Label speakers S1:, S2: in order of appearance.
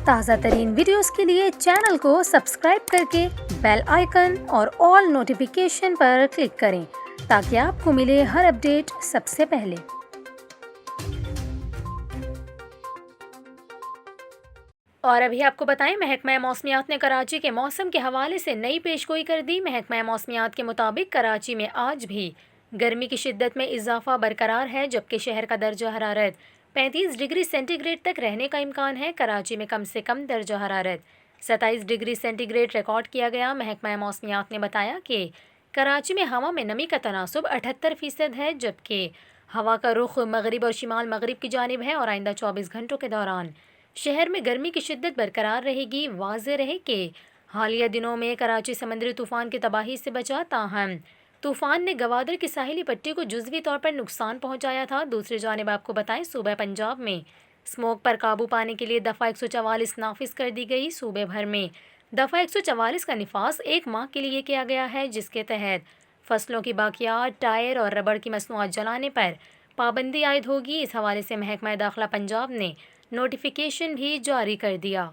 S1: تازہ ترین ویڈیوز کے لیے چینل کو سبسکرائب کر کے بیل آئیکن اور آل نوٹیفیکیشن پر کلک کریں تاکہ آپ کو ملے ہر اپڈیٹ سب سے پہلے۔ اور ابھی آپ کو بتائیں، محکمہ موسمیات نے کراچی کے موسم کے حوالے سے نئی پیشگوئی کر دی۔ محکمہ موسمیات کے مطابق کراچی میں آج بھی گرمی کی شدت میں اضافہ برقرار ہے، جبکہ شہر کا درجہ حرارت 35 ڈگری سینٹی گریڈ تک رہنے کا امکان ہے۔ کراچی میں کم سے کم درجہ حرارت 27 ڈگری سینٹی گریڈ ریکارڈ کیا گیا۔ محکمہ موسمیات نے بتایا کہ کراچی میں ہوا میں نمی کا تناسب 78% ہے، جبکہ ہوا کا رخ مغرب اور شمال مغرب کی جانب ہے، اور آئندہ 24 گھنٹوں کے دوران شہر میں گرمی کی شدت برقرار رہے گی۔ واضح رہے کہ حالیہ دنوں میں کراچی سمندری طوفان کی تباہی سے بچا، تاہم طوفان نے گوادر کی ساحلی پٹی کو جزوی طور پر نقصان پہنچایا تھا۔ دوسری جانب آپ کو بتائیں، صوبہ پنجاب میں اسموگ پر قابو پانے کے لیے دفعہ 144 نافذ کر دی گئی۔ صوبے بھر میں دفعہ 144 کا نفاذ 1 ماہ کے لیے کیا گیا ہے، جس کے تحت فصلوں کی باقیات، ٹائر اور ربڑ کی مصنوعات جلانے پر پابندی عائد ہوگی۔ اس حوالے سے محکمہ داخلہ پنجاب نے نوٹیفیکیشن بھی جاری کر دیا۔